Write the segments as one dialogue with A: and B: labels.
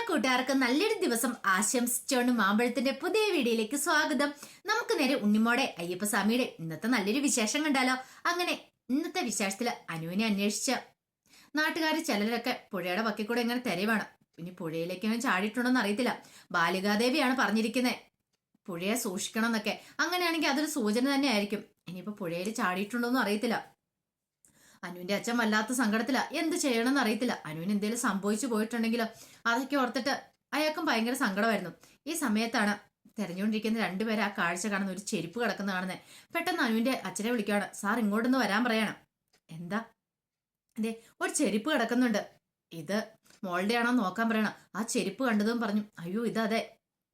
A: കൂട്ടുകാർക്ക് നല്ലൊരു ദിവസം ആശംസിച്ചോണ്ട് മാമ്പഴത്തിന്റെ പുതിയ വീഡിയോയിലേക്ക് സ്വാഗതം. നമുക്ക് നേരെ ഉണ്ണിമോടെ അയ്യപ്പസ്വാമിയുടെ ഇന്നത്തെ നല്ലൊരു വിശേഷം കണ്ടാലോ. അങ്ങനെ ഇന്നത്തെ വിശേഷത്തില് അനുവിനെ അന്വേഷിച്ച നാട്ടുകാർ ചിലരൊക്കെ പുഴയുടെ വക്കിക്കൂടെ ഇങ്ങനെ തെരയുവാണ്. ഇനി പുഴയിലേക്ക് അവൻ ചാടിയിട്ടുണ്ടോന്ന് അറിയത്തില്ല. ബാലികാദേവിയാണ് പറഞ്ഞിരിക്കുന്നത് പുഴയെ സൂക്ഷിക്കണം എന്നൊക്കെ. അങ്ങനെയാണെങ്കിൽ അതൊരു സൂചന തന്നെ ആയിരിക്കും. ഇനിയിപ്പോ പുഴയിൽ ചാടിയിട്ടുണ്ടോന്നും അറിയത്തില്ല. അനുവിന്റെ അച്ഛൻ വല്ലാത്ത സങ്കടത്തില. എന്ത് ചെയ്യണമെന്ന് അറിയത്തില്ല. അനുവിന് എന്തെങ്കിലും സംഭവിച്ചു പോയിട്ടുണ്ടെങ്കിലോ അതൊക്കെ ഓർത്തിട്ട് അയാൾക്കും ഭയങ്കര സങ്കടമായിരുന്നു. ഈ സമയത്താണ് തെരഞ്ഞുകൊണ്ടിരിക്കുന്ന രണ്ടുപേരെ ആ കാഴ്ച കാണുന്ന ഒരു ചെരുപ്പ് കിടക്കുന്ന കാണുന്നത്. പെട്ടെന്ന് അനുവിന്റെ അച്ഛനെ വിളിക്കുകയാണ്. സാർ ഇങ്ങോട്ടൊന്ന് വരാൻ പറയണം. എന്താ? അതെ, ഒരു ചെരുപ്പ് കിടക്കുന്നുണ്ട്. ഇത് മോളുടെ ആണോ നോക്കാൻ പറയണം. ആ ചെരുപ്പ് കണ്ടതും പറഞ്ഞു, അയ്യോ ഇതതെ,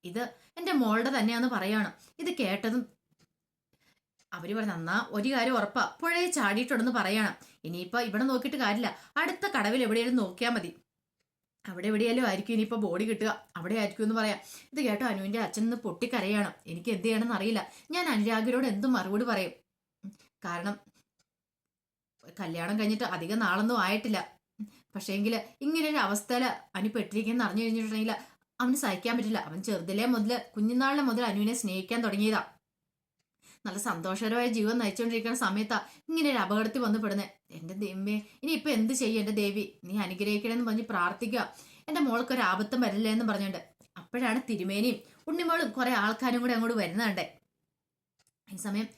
A: ഇത് എന്റെ മോളുടെ തന്നെയാന്ന് പറയാണ്. ഇത് കേട്ടതും അവര് പറഞ്ഞു, എന്നാ ഒരു കാര്യം ഉറപ്പാ, പുഴയെ ചാടിയിട്ടുണ്ടെന്ന് പറയണം. ഇനിയിപ്പോ ഇവിടെ നോക്കിയിട്ട് കാര്യമില്ല, അടുത്ത കടവിൽ എവിടെയാലും നോക്കിയാൽ മതി. അവിടെ എവിടെയാലും ആയിരിക്കും ഇനിയിപ്പോ ബോഡി കിട്ടുക, അവിടെ ആയിരിക്കും എന്ന് പറയാം. ഇത് കേട്ടോ അനുവിന്റെ അച്ഛൻ നിന്ന് പൊട്ടിക്കരയാണ്. എനിക്ക് എന്ത് ചെയ്യണമെന്ന് അറിയില്ല. ഞാൻ അനുരാഗിനോട് എന്തും മറുപടി പറയും. കാരണം കല്യാണം കഴിഞ്ഞിട്ട് അധികം നാളൊന്നും ആയിട്ടില്ല. പക്ഷേങ്കിൽ ഇങ്ങനെ ഒരു അവസ്ഥയിൽ അനു പെട്ടിരിക്കുന്ന അറിഞ്ഞു കഴിഞ്ഞിട്ടുണ്ടെങ്കിൽ അവന് സഹിക്കാൻ പറ്റില്ല. അവൻ ചെറുതിലെ മുതൽ കുഞ്ഞുനാളിലെ മുതൽ അനുവിനെ സ്നേഹിക്കാൻ തുടങ്ങിയതാ. നല്ല സന്തോഷകരമായ ജീവൻ നയിച്ചുകൊണ്ടിരിക്കുന്ന സമയത്താ ഇങ്ങനെ ഒരു അപകടത്തിൽ വന്ന് പെടുന്നത്. എന്റെ ദൈവമേ, ഇനി ഇപ്പൊ എന്ത് ചെയ്യും? എന്റെ ദേവി നീ അനുഗ്രഹിക്കണമെന്ന് പറഞ്ഞ് പ്രാർത്ഥിക്കുക. എന്റെ മോൾക്ക് ഒരു ആപത്തും വരില്ല എന്ന് പറഞ്ഞുകൊണ്ട് അപ്പോഴാണ് തിരുമേനിയും ഉണ്ണിമോളും കുറെ ആൾക്കാരും കൂടെ അങ്ങോട്ട് വരുന്നുണ്ടേ. ഈ സമയം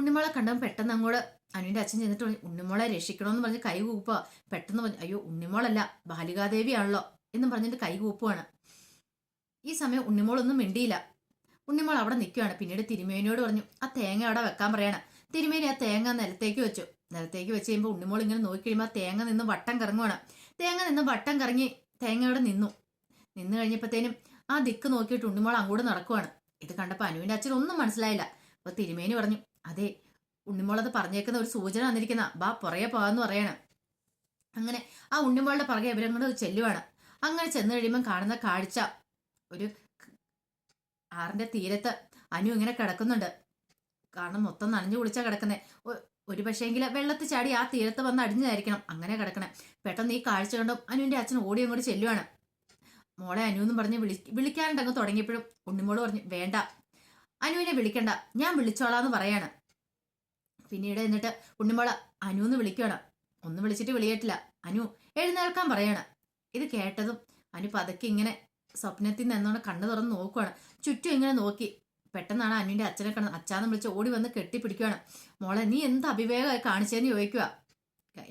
A: ഉണ്ണിമോളെ കണ്ടപ്പോൾ പെട്ടെന്ന് അങ്ങോട്ട് അനുവിന്റെ അച്ഛൻ ചെന്നിട്ട് ഉണ്ണിമോളെ രക്ഷിക്കണമെന്ന് പറഞ്ഞ് കൈ കൂപ്പുക. പെട്ടെന്ന് പറഞ്ഞു, അയ്യോ ഉണ്ണിമോളല്ല ബാലികാദേവിയാണല്ലോ എന്നും പറഞ്ഞിട്ട് കൈ കൂപ്പുവാണ്. ഈ സമയം ഉണ്ണിമോളൊന്നും മിണ്ടിയില്ല. ഉണ്ണിമോൾ അവിടെ നിൽക്കുകയാണ്. പിന്നീട് തിരുമേനിയോട് പറഞ്ഞു, ആ തേങ്ങ അവിടെ വെക്കാൻ പറയാണ്. തിരുമേനി ആ തേങ്ങ നിലത്തേക്ക് വെച്ചു. നിലത്തേക്ക് വെച്ച് കഴിയുമ്പോൾ ഉണ്ണിമോൾ ഇങ്ങനെ നോക്കി കഴിയുമ്പോൾ ആ തേങ്ങ നിന്ന് വട്ടം കറങ്ങുവാണ്. തേങ്ങ നിന്ന് വട്ടം കറങ്ങി തേങ്ങ അവിടെ നിന്നു കഴിഞ്ഞപ്പോഴത്തേനും ആ ദിക്ക് നോക്കിയിട്ട് ഉണ്ണിമോൾ അങ്ങോട്ട് നടക്കുവാണ്. ഇത് കണ്ടപ്പോൾ അനുവിന്റെ അച്ഛൻ ഒന്നും മനസ്സിലായില്ല. അപ്പൊ തിരുമേനി പറഞ്ഞു, അതെ ഉണ്ണിമോൾ അത് പറഞ്ഞേക്കുന്ന ഒരു സൂചന വന്നിരിക്കുന്ന, ബാ പുറകെ പോകാന്ന് പറയണം. അങ്ങനെ ആ ഉണ്ണിമോളുടെ പുറകെ ഇവരങ്ങോട്ട് ചെല്ലുവാണ്. അങ്ങനെ ചെന്ന് കഴിയുമ്പോൾ കാണുന്ന കാഴ്ച, ഒരു ആറിന്റെ തീരത്ത് അനു ഇങ്ങനെ കിടക്കുന്നുണ്ട്. കാരണം മൊത്തം നനഞ്ഞു കുളിച്ചാ കിടക്കുന്നേ. ഒരു പക്ഷേങ്കിൽ വെള്ളത്തിൽ ചാടി ആ തീരത്ത് വന്ന് അടിഞ്ഞതായിരിക്കണം അങ്ങനെ കിടക്കണേ. പെട്ടെന്ന് ഈ കാഴ്ച കണ്ടും അനുവിന്റെ അച്ഛൻ ഓടി അങ്ങോട്ട് ചെല്ലുവാണ്. മോളെ അനു എന്ന് പറഞ്ഞ് വിളിക്കാനുണ്ടങ്ങ് തുടങ്ങിയപ്പോഴും ഉണ്ണിമോള് പറഞ്ഞു, വേണ്ട അനുവിനെ വിളിക്കണ്ട, ഞാൻ വിളിച്ചോളാന്ന് പറയാണ്. പിന്നീട് എന്നിട്ട് ഉണ്ണിമോള് അനു എന്ന് വിളിക്കുകയാണ്. ഒന്ന് വിളിച്ചിട്ട് വിളിയേറ്റില്ല. അനു എഴുന്നേൽക്കാൻ പറയാണ്. ഇത് കേട്ടതും അനു പതുക്കെ ഇങ്ങനെ സ്വപ്നത്തിൽ നിന്നോണ്ട് കണ്ണു തുറന്ന് നോക്കുവാണ്. ചുറ്റും ഇങ്ങനെ നോക്കി. പെട്ടെന്നാണ് അനുവിന്റെ അച്ഛനെ കാണുന്നത്. അച്ഛാന്ന് വിളിച്ച് ഓടി വന്ന് കെട്ടിപ്പിടിക്കുകയാണ്. മോളെ നീ എന്ത് അവിവേകമായി കാണിച്ചതെന്ന് ചോദിക്കുക.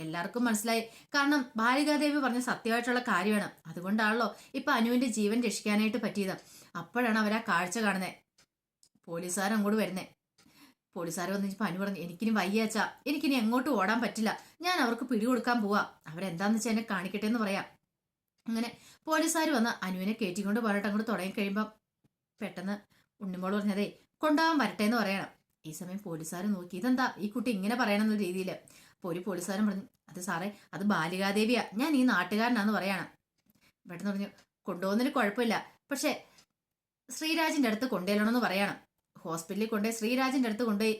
A: എല്ലാവർക്കും മനസ്സിലായി. കാരണം ബാലികാദേവി പറഞ്ഞ സത്യമായിട്ടുള്ള കാര്യമാണ്. അതുകൊണ്ടാണല്ലോ ഇപ്പൊ അനുവിന്റെ ജീവൻ രക്ഷിക്കാനായിട്ട് പറ്റിയത്. അപ്പോഴാണ് അവർ ആ കാഴ്ച കാണുന്നത്. പോലീസുകാർ അങ്ങോട്ട് വരുന്നേ. പോലീസുകാർ വന്നിപ്പോ അനു പറഞ്ഞു, എനിക്കിനി വയ്യാച്ചാ, എനിക്കിനി എങ്ങോട്ടും ഓടാൻ പറ്റില്ല, ഞാൻ അവർക്ക് പിടികൊടുക്കാൻ പോവാ, അവരെന്താന്ന് വെച്ചാൽ എന്നെ കാണിക്കട്ടെ എന്ന് പറയാം. അങ്ങനെ പോലീസുകാർ വന്ന് അനുവിനെ കയറ്റിക്കൊണ്ട് പോരാട്ടം അങ്ങോട്ട് തുടങ്ങി കഴിയുമ്പം പെട്ടെന്ന് ഉണ്ണിമോള് പറഞ്ഞതേ കൊണ്ടുപോകാൻ വരട്ടെ എന്ന് പറയണം. ഈ സമയം പോലീസുകാർ നോക്കി, ഇതെന്താ ഈ കുട്ടി ഇങ്ങനെ പറയണം എന്ന രീതിയിൽ. അപ്പോൾ ഒരു പോലീസുകാരൻ പറഞ്ഞു, അത് സാറേ അത് ബാലികാദേവിയാ, ഞാൻ ഈ നാട്ടുകാരനാന്ന് പറയണം. പെട്ടെന്ന് പറഞ്ഞു, കൊണ്ടുപോകുന്നതിന് കുഴപ്പമില്ല, പക്ഷെ ശ്രീരാജിന്റെ അടുത്ത് കൊണ്ടുപോകണമെന്ന് പറയണം. ഹോസ്പിറ്റലിൽ കൊണ്ടുപോയി ശ്രീരാജിന്റെ അടുത്ത് കൊണ്ടുപോയി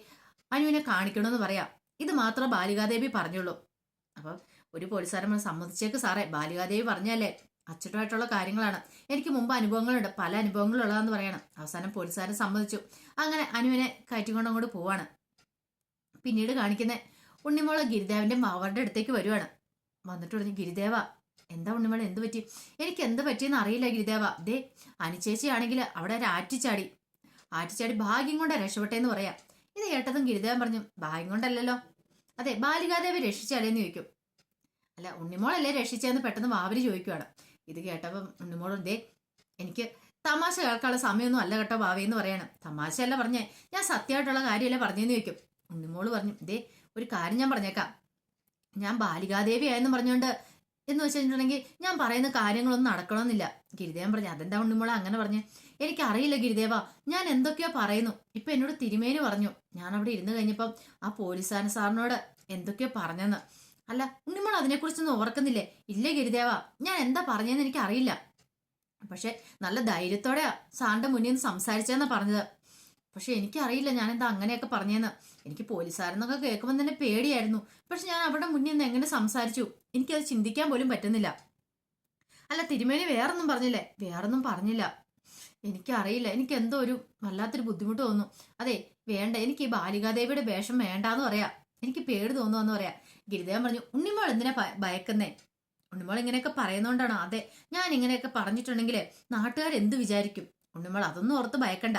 A: അനുവിനെ കാണിക്കണമെന്ന് പറയാം. ഇത് മാത്രം ബാലികാദേവി പറഞ്ഞുള്ളൂ. അപ്പം ഒരു പോലീസുകാരൻ സമ്മതിച്ചേക്ക് സാറേ, ബാലികാദേവി പറഞ്ഞല്ലേ അച്ചട്ടുമായിട്ടുള്ള കാര്യങ്ങളാണ്, എനിക്ക് മുമ്പ് അനുഭവങ്ങളുണ്ട്, പല അനുഭവങ്ങളുള്ളതാന്ന് പറയണം. അവസാനം പോലീസുകാരൻ സമ്മതിച്ചു. അങ്ങനെ അനുവിനെ കയറ്റിക്കൊണ്ട് അങ്ങോട്ട് പോവാണ്. പിന്നീട് കാണിക്കുന്ന ഉണ്ണിമോള് ഗിരിദേവന്റെ മാവരുടെ അടുത്തേക്ക് വരുവാണ്. വന്നിട്ട് പറഞ്ഞു, ഗിരിദേവ എന്താ ഉണ്ണിമോളെ എന്ത് പറ്റി? എനിക്ക് എന്ത് പറ്റിയെന്ന് അറിയില്ല ഗിരിദേവ. ദേ അനുചേച്ചിയാണെങ്കിൽ അവിടെ ഒരു ആറ്റിച്ചാടി ഭാഗ്യം കൊണ്ട് രക്ഷപ്പെട്ടേന്ന് പറയാം. ഇത് കേട്ടതും ഗിരിദേവൻ പറഞ്ഞു, ഭാഗ്യം കൊണ്ടല്ലല്ലോ, അതെ ബാലികാദേവി രക്ഷിച്ചാലേന്ന് ചോദിക്കും. അല്ല ഉണ്ണിമോളല്ലേ രക്ഷിച്ചതെന്ന് പെട്ടെന്ന് വാവര് ചോദിക്കുവാണ്. ഇത് കേട്ടപ്പം ഉണ്ണിമോൾ, ദേ എനിക്ക് തമാശ കേൾക്കാനുള്ള സമയമൊന്നും അല്ല കേട്ടോ ഭാവിയെന്ന് പറയണം. തമാശയല്ല പറഞ്ഞേ, ഞാൻ സത്യമായിട്ടുള്ള കാര്യമല്ലേ പറഞ്ഞെന്ന് ചോദിക്കും. ഉണ്ണിമോള് പറഞ്ഞു, ദേ ഒരു കാര്യം ഞാൻ പറഞ്ഞേക്കാം, ഞാൻ ബാലികാദേവി ആയെന്ന് പറഞ്ഞുകൊണ്ട് എന്ന് വെച്ചിട്ടുണ്ടെങ്കിൽ ഞാൻ പറയുന്ന കാര്യങ്ങളൊന്നും നടക്കണമെന്നില്ല. ഗിരിദേവൻ പറഞ്ഞു, അതെന്താ ഉണ്ണിമോളെ അങ്ങനെ പറഞ്ഞു? എനിക്കറിയില്ല ഗിരിദേവ, ഞാൻ എന്തൊക്കെയോ പറയുന്നു. ഇപ്പൊ എന്നോട് തിരുമേനി പറഞ്ഞു, ഞാൻ അവിടെ ഇരുന്ന് കഴിഞ്ഞപ്പം ആ പോലീസുകാരൻ സാറിനോട് എന്തൊക്കെയോ പറഞ്ഞെന്ന്. അല്ല ഉണ്ണിമോൾ അതിനെക്കുറിച്ചൊന്നും ഓർക്കുന്നില്ലേ? ഇല്ല ഗിരിദേവ, ഞാൻ എന്താ പറഞ്ഞതെന്ന് എനിക്ക് അറിയില്ല, പക്ഷെ നല്ല ധൈര്യത്തോടെ സാറിന്റെ മുന്നിൽ നിന്ന് സംസാരിച്ചെന്നാ പറഞ്ഞത്. പക്ഷെ എനിക്കറിയില്ല ഞാൻ എന്താ അങ്ങനെയൊക്കെ പറഞ്ഞതെന്ന്. എനിക്ക് പോലീസുകാരെന്നൊക്കെ കേൾക്കുമ്പോൾ തന്നെ പേടിയായിരുന്നു. പക്ഷെ ഞാൻ അവിടെ മുന്നിൽ നിന്ന് എങ്ങനെ സംസാരിച്ചു എനിക്കത് ചിന്തിക്കാൻ പോലും പറ്റുന്നില്ല. അല്ല തിരുമേനി വേറൊന്നും പറഞ്ഞില്ലേ? വേറൊന്നും പറഞ്ഞില്ല. എനിക്കറിയില്ല, എനിക്ക് എന്തോ ഒരു വല്ലാത്തൊരു ബുദ്ധിമുട്ട് തോന്നുന്നു. അതെ, വേണ്ട, എനിക്ക് ഈ ബാലികാദേവിയുടെ വേഷം വേണ്ടാന്ന് പറയാ. എനിക്ക് പേടി തോന്നുന്നു പറയാ. ഗിരിദേവൻ പറഞ്ഞു, ഉണ്ണിമോൾ എന്തിനാ ഭയക്കുന്നേ? ഉണ്ണിമോൾ ഇങ്ങനെയൊക്കെ പറയുന്നോണ്ടാണോ? അതെ, ഞാൻ ഇങ്ങനെയൊക്കെ പറഞ്ഞിട്ടുണ്ടെങ്കിൽ നാട്ടുകാരെന്ത് വിചാരിക്കും? ഉണ്ണിമോൾ അതൊന്നും ഓർത്ത് ഭയക്കണ്ട.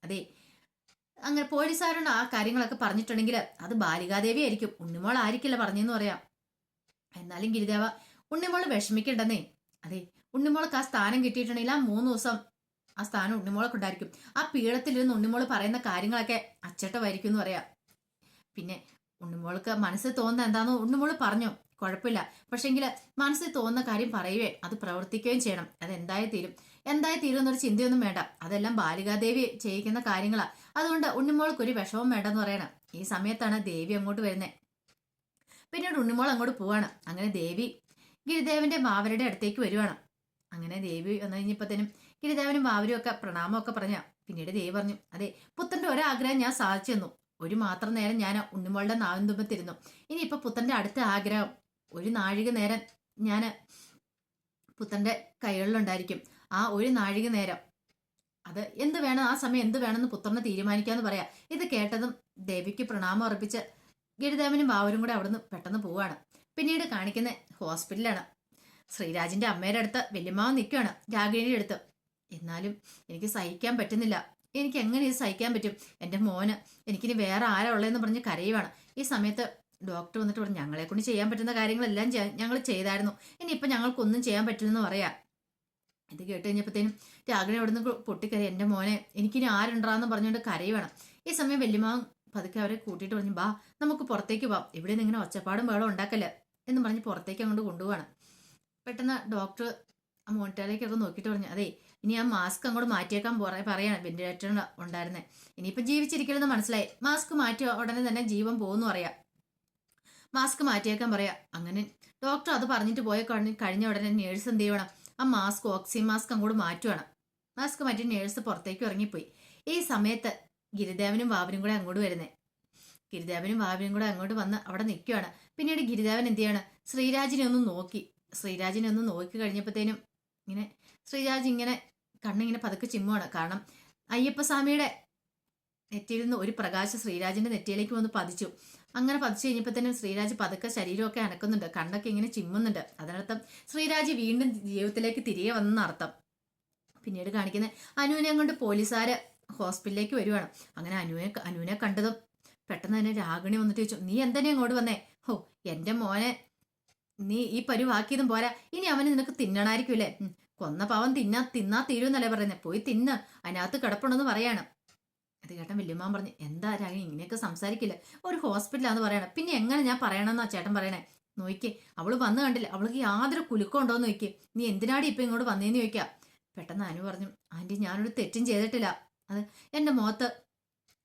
A: അതെ, അങ്ങനെ പോലീസുകാരോട് ആ കാര്യങ്ങളൊക്കെ പറഞ്ഞിട്ടുണ്ടെങ്കിൽ അത് ബാലികാദേവി ആയിരിക്കും, ഉണ്ണിമോൾ ആയിരിക്കില്ല പറഞ്ഞെന്ന് പറയാം. എന്നാലും ഗിരിദേവ, ഉണ്ണിമോള് വിഷമിക്കണ്ടെന്നേ. അതെ, ഉണ്ണിമോൾക്ക് ആ സ്ഥാനം കിട്ടിയിട്ടുണ്ടെങ്കിൽ ആ 3 ദിവസം ആ സ്ഥാനം ഉണ്ണിമോളൊക്കെ ഉണ്ടായിരിക്കും. ആ പീഠത്തിലിരുന്ന് ഉണ്ണിമോള് പറയുന്ന കാര്യങ്ങളൊക്കെ അച്ചട്ടമായിരിക്കും എന്ന് പറയാം. പിന്നെ ഉണ്ണിമോൾക്ക് മനസ്സിൽ തോന്നുന്ന എന്താണെന്ന് ഉണ്ണിമോള് പറഞ്ഞു, കുഴപ്പമില്ല. പക്ഷെങ്കിൽ മനസ്സിൽ തോന്നുന്ന കാര്യം പറയുകയും അത് പ്രവർത്തിക്കുകയും ചെയ്യണം. അത് എന്തായി തീരും എന്നൊരു ചിന്തയൊന്നും വേണ്ട. അതെല്ലാം ബാലികാദേവി ചെയ്യിക്കുന്ന കാര്യങ്ങളാ. അതുകൊണ്ട് ഉണ്ണിമോൾക്ക് ഒരു വിഷമം വേണ്ടെന്ന് പറയണം. ഈ സമയത്താണ് ദേവി അങ്ങോട്ട് വരുന്നത്. പിന്നീട് ഉണ്ണിമോൾ അങ്ങോട്ട് പോവാണ്. അങ്ങനെ ദേവി ഗിരിദേവന്റെ മാവരുടെ അടുത്തേക്ക് വരുവാണ്. അങ്ങനെ ദേവി വന്നു കഴിഞ്ഞപ്പോഴത്തേനും ഗിരിദേവനും മാവരും ഒക്കെ പ്രണാമമൊക്കെ പറഞ്ഞ. പിന്നീട് ദേവി പറഞ്ഞു, അതെ, പുത്രന്റെ ഒരാഗ്രഹം ഞാൻ സാധിച്ചു തന്നു. ഒരു മാത്രം നേരം ഞാൻ ഉണ്ണിമോളുടെ നാവിൻ തുമ്പത്തിരുന്നു. ഇനിയിപ്പൊ പുത്രന്റെ അടുത്ത ആഗ്രഹം ഒരു നാഴിക നേരം ഞാൻ പുത്രന്റെ കൈകളിലുണ്ടായിരിക്കും. ആ ഒരു നാഴിക നേരം അത് എന്ത് വേണം, ആ സമയം എന്ത് വേണമെന്ന് പുത്രനെ തീരുമാനിക്കാന്ന് പറയാ. ഇത് കേട്ടതും ദേവിക്ക് പ്രണാമം അർപ്പിച്ച് ഗിരിദേവനും ബാവരും കൂടെ അവിടുന്ന് പെട്ടെന്ന് പോവാണ്. പിന്നീട് കാണിക്കുന്ന ഹോസ്പിറ്റലാണ്. ശ്രീരാജിന്റെ അമ്മയുടെ അടുത്ത് വല്യമ്മാവൻ നിൽക്കുകയാണ്, രാഗിണിയുടെ അടുത്ത്. എന്നാലും എനിക്ക് സഹിക്കാൻ പറ്റുന്നില്ല. എനിക്ക് എങ്ങനെ ഇത് സഹിക്കാൻ പറ്റും? എൻ്റെ മോന് എനിക്കിനി വേറെ ആരാ ഉള്ളതെന്ന് പറഞ്ഞ് കരയുവാണ്. ഈ സമയത്ത് ഡോക്ടർ വന്നിട്ട് പറഞ്ഞു, ഞങ്ങളെ കൊണ്ട് ചെയ്യാൻ പറ്റുന്ന കാര്യങ്ങളെല്ലാം ഞങ്ങൾ ചെയ്തായിരുന്നു, ഇനിയിപ്പോൾ ഞങ്ങൾക്കൊന്നും ചെയ്യാൻ പറ്റില്ലെന്ന് പറയാം. ഇത് കേട്ട് കഴിഞ്ഞപ്പോഴത്തേനും രാഗിണി അവിടെ നിന്ന് പൊട്ടിക്കരയും, എൻ്റെ മോനെ എനിക്കിനി ആരുണ്ടാന്ന് പറഞ്ഞുകൊണ്ട് കരയുവാണ്. ഈ സമയം വല്യമ്മാവൻ പതുക്കെ അവരെ കൂട്ടിയിട്ട് പറഞ്ഞു, ബാ നമുക്ക് പുറത്തേക്ക് പോവാം, ഇവിടെ നിന്ന് ഇങ്ങനെ ഒച്ചപ്പാടും ബഹളം ഉണ്ടാക്കല്ലേ എന്ന് പറഞ്ഞ് പുറത്തേക്ക് അങ്ങോട്ട് കൊണ്ടുപോവാണ്. പെട്ടെന്ന് ഡോക്ടർ ആ മോണിറ്ററിലേക്കൊക്കെ നോക്കിയിട്ട് പറഞ്ഞു, അതെ, ഇനി ആ മാസ്ക് അങ്ങോട്ട് മാറ്റിയേക്കാൻ പറയാണ്. വെന്റിലേറ്റർ ഉണ്ടായിരുന്നേ, ഇനിയിപ്പം ജീവിച്ചിരിക്കണമെന്ന് മനസ്സിലായി. മാസ്ക് മാറ്റിയ ഉടനെ തന്നെ ജീവൻ പോകുന്നു പറയാം. മാസ്ക് മാറ്റിയേക്കാൻ പറയാം. അങ്ങനെ ഡോക്ടർ അത് പറഞ്ഞിട്ട് പോയ കഴിഞ്ഞ ഉടനെ നേഴ്സ് എന്ത് ചെയ്യണം, ആ മാസ്ക്, ഓക്സിജൻ മാസ്ക് അങ്ങോട്ട് മാറ്റുവാണ്. മാസ്ക് മാറ്റി നേഴ്സ് പുറത്തേക്ക് ഇറങ്ങിപ്പോയി. ഈ സമയത്ത് ഗിരിദേവനും വാവനും കൂടെ അങ്ങോട്ട് വരുന്നേ. ഗിരിദേവനും വാവനും കൂടെ അങ്ങോട്ട് വന്ന് അവിടെ നിൽക്കുകയാണ്. പിന്നീട് ഗിരിദേവൻ എന്ത് ചെയ്യാണ്, ശ്രീരാജിനെ ഒന്ന് നോക്കി കഴിഞ്ഞപ്പോഴത്തേനും ഇങ്ങനെ ശ്രീരാജ് ഇങ്ങനെ കണ്ണിങ്ങനെ പതുക്കെ ചിമ്മുവാണ്. കാരണം അയ്യപ്പസ്വാമിയുടെ നെറ്റിയിൽ നിന്ന് ഒരു പ്രകാശം ശ്രീരാജിന്റെ നെറ്റിയിലേക്ക് വന്ന് പതിച്ചു. അങ്ങനെ പതിച്ചു കഴിഞ്ഞപ്പോഴത്തേനും ശ്രീരാജ് പതുക്കെ ശരീരമൊക്കെ അനക്കുന്നുണ്ട്, കണ്ണൊക്കെ ഇങ്ങനെ ചിമ്മുന്നുണ്ട്. അതിനർത്ഥം ശ്രീരാജ് വീണ്ടും ജീവിതത്തിലേക്ക് തിരികെ വന്നെന്നർത്ഥം. പിന്നീട് കാണിക്കുന്ന അനുവിനെ കൊണ്ട് പോലീസുകാര് ഹോസ്പിറ്റലിലേക്ക് വരുവാണ്. അങ്ങനെ അനുവിനെ കണ്ടതും പെട്ടെന്ന് തന്നെ രാഗിണി വന്നിട്ട് ചോദിച്ചു, നീ എന്തിനാ ഇങ്ങോട്ട് വന്നേ? ഹോ, എൻ്റെ മോനെ നീ ഈ പരുവാക്കിയതും പോരാ, ഇനി അവന് നിനക്ക് തിന്നണായിരിക്കുമല്ലേ? കൊന്ന പാവം തിന്നാ തീരുമെന്നല്ലേ പറയുന്നത്, പോയി തിന്ന്, അതിനകത്ത് കിടപ്പുണ്ടെന്ന് പറയാണ്. അത് കേട്ടൻ വല്യമ്മാൻ പറഞ്ഞു, എന്താ രാഗിണി ഇങ്ങനെയൊക്കെ സംസാരിക്കില്ല, ഒരു ഹോസ്പിറ്റലാന്ന് പറയണം, പിന്നെ എങ്ങനെ ഞാൻ പറയണമെന്നാ ചേട്ടൻ പറയണേ? നോക്കിക്കേ, അവള് വന്ന് കണ്ടില്ല, അവൾക്ക് യാതൊരു കുലുക്കം ഉണ്ടോന്ന് നോക്കിയേ, നീ എന്തിനാടി ഇപ്പൊ ഇങ്ങോട്ട് വന്നേന്ന് ചോദിക്കാം. പെട്ടെന്ന് അനു പറഞ്ഞു, ആന്റി ഞാനൊരു തെറ്റും ചെയ്തിട്ടില്ല, അത് എൻ്റെ മുഖത്ത്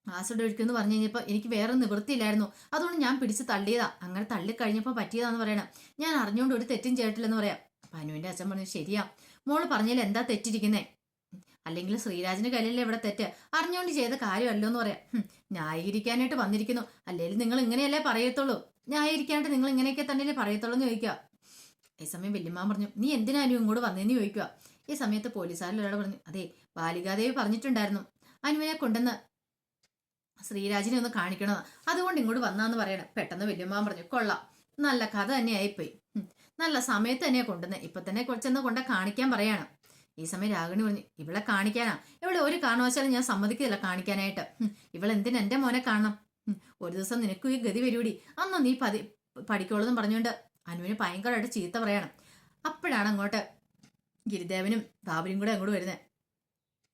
A: ആസിഡ് ഒഴിക്കുമെന്ന് പറഞ്ഞു കഴിഞ്ഞപ്പോൾ എനിക്ക് വേറെ നിവൃത്തിയില്ലായിരുന്നു, അതുകൊണ്ട് ഞാൻ പിടിച്ച് തള്ളിയതാ, അങ്ങനെ തള്ളിക്കഴിഞ്ഞപ്പോൾ പറ്റിയതാന്ന് പറയണം, ഞാൻ അറിഞ്ഞുകൊണ്ട് ഒരു തെറ്റും ചെയ്തിട്ടില്ലെന്ന് പറയാം. അപ്പൊ അനുവിന്റെ അച്ഛൻ പറഞ്ഞു, ശരിയാ മോള് പറഞ്ഞാൽ എന്താ തെറ്റിരിക്കുന്നേ, അല്ലെങ്കിൽ ശ്രീരാജിന്റെ കയ്യിലല്ലേ ഇവിടെ തെറ്റ്, അറിഞ്ഞുകൊണ്ട് ചെയ്ത കാര്യമല്ലോ എന്ന് പറയാം. ന്യായീകരിക്കാനായിട്ട് വന്നിരിക്കുന്നു, അല്ലെങ്കിൽ നിങ്ങൾ ഇങ്ങനെയല്ലേ പറയത്തുള്ളൂ, ന്യായീകരിക്കാനായിട്ട് നിങ്ങൾ ഇങ്ങനെയൊക്കെ തന്നെയല്ലേ പറയത്തുള്ളൂ എന്ന് ചോദിക്കുക. ഈ സമയം വല്യമ്മാൻ പറഞ്ഞു, നീ എന്തിനാനും ഇങ്ങോട്ട് വന്നേന്ന് ചോദിക്കുക. ഈ സമയത്ത് പോലീസുകാരിൽ ഒരാൾ പറഞ്ഞു, അതെ, ബാലികാദേവി പറഞ്ഞിട്ടുണ്ടായിരുന്നു അനുവിനെ കൊണ്ടുവന്ന് ശ്രീരാജിനെ ഒന്ന് കാണിക്കണമെന്ന്, അതുകൊണ്ട് ഇങ്ങോട്ട് വന്നാന്ന് പറയണം. പെട്ടെന്ന് വല്യമ്മാൻ പറഞ്ഞു, കൊള്ളാം, നല്ല കഥ തന്നെയായിപ്പോയി, നല്ല സമയത്ത് തന്നെയാ കൊണ്ടുവന്നത്, ഇപ്പൊ തന്നെ കുറച്ചെന്ന് കൊണ്ട കാണിക്കാൻ പറയാണ്. ഈ സമയം രാഗിണി പറഞ്ഞു, ഇവളെ കാണിക്കാനാ? ഇവളെ ഒരു കാരണവശാലും ഞാൻ സമ്മതിക്കില്ല കാണിക്കാനായിട്ട്, ഇവളെന്തിനാ എൻ്റെ മോനെ കാണണം, ഒരു ദിവസം നിനക്കും ഈ ഗതി വരൂടി, അന്ന് നീ പഠിക്കോളെന്നും പറഞ്ഞുകൊണ്ട് അനുവിന് ഭയങ്കരമായിട്ട് ചീത്ത പറയണം. അപ്പോഴാണ് അങ്ങോട്ട് ഗിരിദേവനും ബാബുരും കൂടെ അങ്ങോട്ട് വരുന്നത്.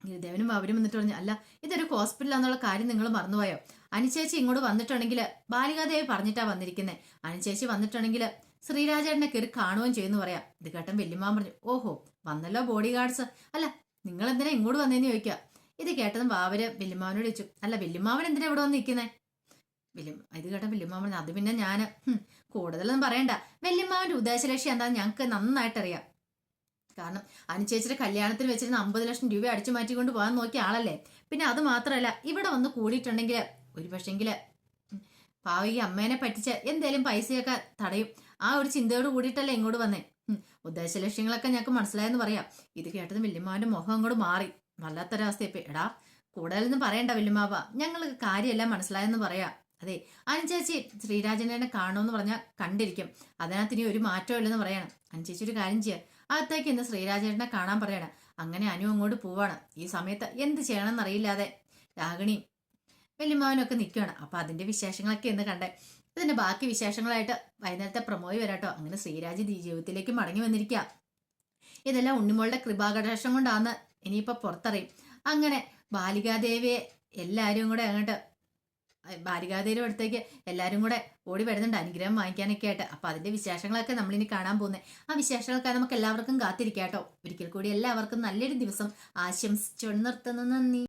A: ഗിരിദേവനും ബാബുരും വന്നിട്ട് പറഞ്ഞു, അല്ല ഇതൊരു ഹോസ്പിറ്റലാന്നുള്ള കാര്യം നിങ്ങൾ മറന്നുപോയോ? അനുചേച്ചി ഇങ്ങോട്ട് വന്നിട്ടുണ്ടെങ്കിൽ ബാലികാദേവി പറഞ്ഞിട്ടാ വന്നിരിക്കുന്നത്, അനുചേച്ചി വന്നിട്ടുണ്ടെങ്കിൽ ശ്രീരാജേട്ടനെ കയറി കാണുകയും ചെയ്യുന്നു പറയാം. ഇത് കേട്ടൻ വല്യമ്മാൻ പറഞ്ഞു, ഓഹോ വന്നല്ലോ ബോഡി ഗാർഡ്സ്, അല്ല നിങ്ങൾ എന്തിനാ ഇങ്ങോട്ട് വന്നേന്ന് ചോദിക്കുക. ഇത് കേട്ടതും ബാവര് വല്യമ്മാവനോട് ചോദിച്ചു, അല്ല വല്യമ്മാവൻ എന്തിനാ ഇവിടെ വന്ന് നിൽക്കുന്നേ? ഇത് കേട്ട വല്യമ്മാവൻ പറഞ്ഞു, അത് പിന്നെ ഞാൻ കൂടുതലൊന്നും പറയണ്ട, വല്യമ്മാവന്റെ ഉദ്ദേശലക്ഷ്യം എന്താണെന്ന് ഞങ്ങൾക്ക് നന്നായിട്ടറിയാം. കാരണം അനുചേച്ചിയുടെ കല്യാണത്തിന് വെച്ചിരുന്ന 50 ലക്ഷം രൂപ അടിച്ചു മാറ്റിക്കൊണ്ട് പോകാൻ നോക്കിയ ആളല്ലേ. പിന്നെ അത് മാത്രമല്ല, ഇവിടെ വന്ന് കൂടിയിട്ടുണ്ടെങ്കിൽ ഒരു പക്ഷെങ്കില് പാവ ഈ അമ്മേനെ പറ്റിച്ച് എന്തേലും പൈസയൊക്കെ തടയും, ആ ഒരു ചിന്തയോട് കൂടിയിട്ടല്ലേ ഇങ്ങോട്ട് വന്നേ. ഉദ്ദേശ ലക്ഷ്യങ്ങളൊക്കെ ഞങ്ങൾക്ക് മനസ്സിലായെന്ന് പറയാം. ഇത് കേട്ടത് വല്യമ്മാവന്റെ മുഖം അങ്ങോട്ട് മാറി. വല്ലാത്തൊരവസ്ഥയപ്പോ. എടാ, കൂടുതലൊന്നും പറയണ്ട വല്യമ്മാവ, ഞങ്ങൾക്ക് കാര്യമെല്ലാം മനസ്സിലായെന്ന് പറയാം. അതെ, അനുചേച്ചി ശ്രീരാജനെ കാണുമെന്ന് പറഞ്ഞാൽ കണ്ടിരിക്കും. അതിനകത്ത് ഇനി ഒരു മാറ്റവും ഇല്ലെന്ന് പറയണം. അനുചേച്ചി ഒരു കാര്യം ചെയ്യുക, അകത്തേക്ക് ഇന്ന് ശ്രീരാജേട്ടനെ കാണാൻ പറയണം. അങ്ങനെ അനു അങ്ങോട്ട് പോവാണ്. ഈ സമയത്ത് എന്ത് ചെയ്യണമെന്ന് അറിയില്ലാതെ രാഗിണിയും വല്യമ്മാവനൊക്കെ നിൽക്കുകയാണ്. അപ്പൊ അതിന്റെ വിശേഷങ്ങളൊക്കെ എന്ന് കണ്ടേ. ഇതിന്റെ ബാക്കി വിശേഷങ്ങളായിട്ട് വൈകുന്നേരത്തെ പ്രമോയി വരാട്ടോ. അങ്ങനെ ശ്രീരാജ് ജീവിതത്തിലേക്ക് മടങ്ങി വന്നിരിക്കുക. ഇതെല്ലാം ഉണ്ണിമോളുടെ കൃപാകടാക്ഷം കൊണ്ടാന്ന് ഇനിയിപ്പൊ പുറത്തറിയും. അങ്ങനെ ബാലികാദേവിയെ എല്ലാരും കൂടെ അങ്ങോട്ട് ബാലികാദേവിയുടെ അടുത്തേക്ക് എല്ലാരും കൂടെ ഓടി വരുന്നുണ്ട് അനുഗ്രഹം വാങ്ങിക്കാനൊക്കെ ആയിട്ട്. അപ്പൊ അതിന്റെ വിശേഷങ്ങളൊക്കെ നമ്മളിനി കാണാൻ പോകുന്നത്. ആ വിശേഷങ്ങളൊക്കെ നമുക്ക് എല്ലാവർക്കും കാത്തിരിക്കാട്ടോ. ഒരിക്കൽ കൂടി എല്ലാവർക്കും നല്ലൊരു ദിവസം ആശംസിച്ചു നിർത്തുന്നു. നന്ദി.